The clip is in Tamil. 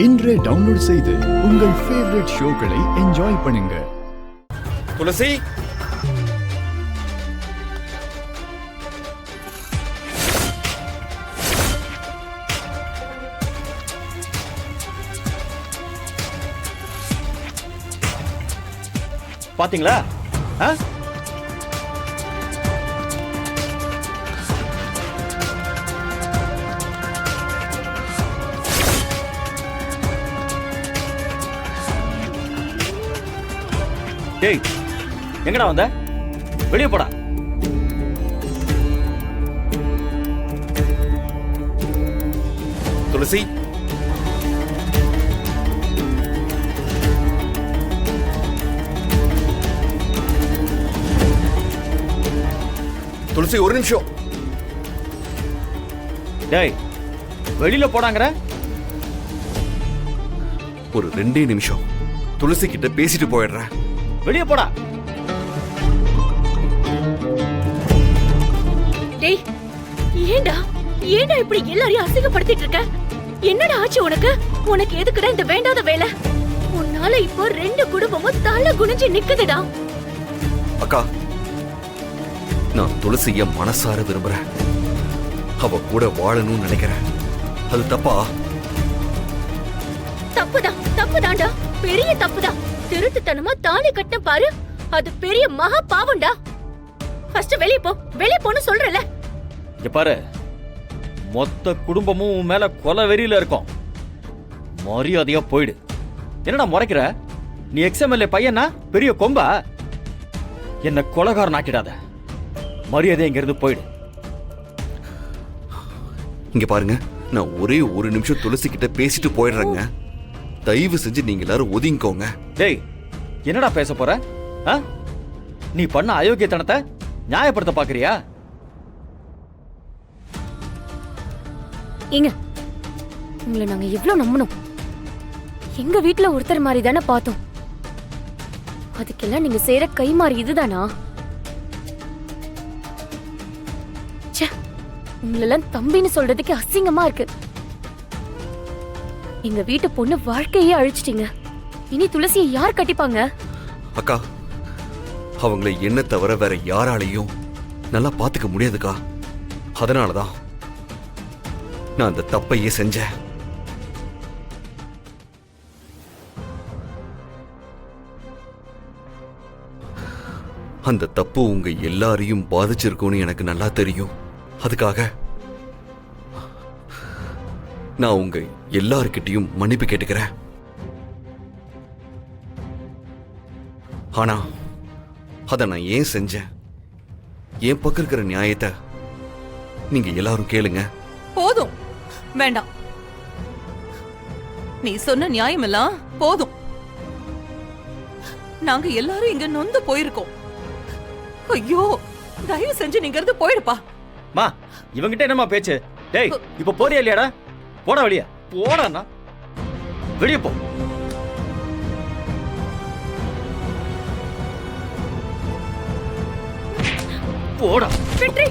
இன்றே டவுன்லோட் செய்து உங்கள் ஃபேவரட் ஷோக்களை என்ஜாய் பண்ணுங்க. துளசி, பாத்தீங்களா? டேய், எங்கடா வந்த? வெளியே போடா. துளசி, துளசி ஒரு நிமிஷம். டேய், வெளியில போடாங்கற. ஒரு 2 நிமிஷம் துளசி கிட்ட பேசிட்டு போயிடுறேன். வெளியே போடா. டேய், ஏண்டா இப்படி எல்லாரையும் அசிங்கப்படுத்திட்டு இருக்க? என்னடா ஆச்சு உனக்கு? உனக்கு எதுக்குடா இந்த வேண்டாத வேலை? உன்னால இப்போ 2 குடும்பமும் தலை குனிஞ்சு நிக்குதுடா. அக்கா, நான் துளசிய மனசார விரும்புறேன். அவ கூட வாழணும்னு நினைக்கிறேன். அது தப்பா? தப்புதான்டா, பெரிய தப்புதான். திருட்டுத்தனமா தாலி கட்ட பாரு, அது பெரிய மகா பாவம்டா. ஃபர்ஸ்ட் வெளிய போன்னு சொல்றல. இங்க பாரு, மொத்த குடும்பமும் உன் மேல கொலை வெறியில இருக்கும். மரியாதையா போயிடு. என்னடா முறைக்கிற? நீ எக்ஸ்எம்எல்ஏ பையனா பெரிய கொம்பா? என்ன கொலைகாரன் ஆக்கிடாத. மரியாதை இங்க இருந்து போயிடு. இங்க பாருங்க, நான் ஒரே ஒரு நிமிஷம் துளசி கிட்ட பேசிட்டு போயிடுறேங்க. தயவு செஞ்சு நீங்க எல்லாரும் ஒதுங்கிக்கோங்க. டேய், என்னடா பேச போற? நீ பண்ண அயோக்கியத்தனத்தை நியாயப்படுத்த பாக்குறியா? ஏங்க, உங்களை நாங்க எவ்வளவு நம்பணும்? எங்க வீட்டுல ஒருத்தர் மாதிரி தானே பார்த்தோம். அதுக்கெல்லாம் நீங்க செய்யற கை மாறி இதுதானா? உங்களெல்லாம் தம்பின்னு சொல்றதுக்கு அசிங்கமா இருக்கு. எங்க வீட்டு பொண்ணு வாழ்க்கையே அழிச்சிட்டீங்க. இனி துளசியை யார் கட்டிப்பாங்க? அக்கா, அவங்களை என்ன தவிர வேற யாராலையும் நல்லா பாத்துக்க முடியாதுக்கா. அதனாலதான் நான் அந்த தப்பையே செஞ்சேன். அந்த தப்பு உங்க எல்லாரையும் பாதிச்சிருக்கும்னு எனக்கு நல்லா தெரியும். அதுக்காக நான் உங்க எல்லார்கிட்டையும் மன்னிப்பு கேட்டுக்கிறேன். ஆனா அத நான் ஏன் செஞ்சேன்? என் பக்கம் இருக்கிற நியாயத்தை நீங்க எல்லாரும் கேளுங்க. போதும், வேண்டாம். நீ சொன்ன நியாயம் எல்லாம் போதும். நாங்க எல்லாரும் இங்க நொந்து போயிருக்கோம். ஐயோ, தயவு செஞ்சு நீங்க இருந்து போயிடுப்பா. மா, இவங்கிட்ட என்னமா பேச்சு? டேய், இப்ப போறியா இல்லையாடா? போடா வெளிய. போடா, வெளியே போ. போடா. வெற்றி,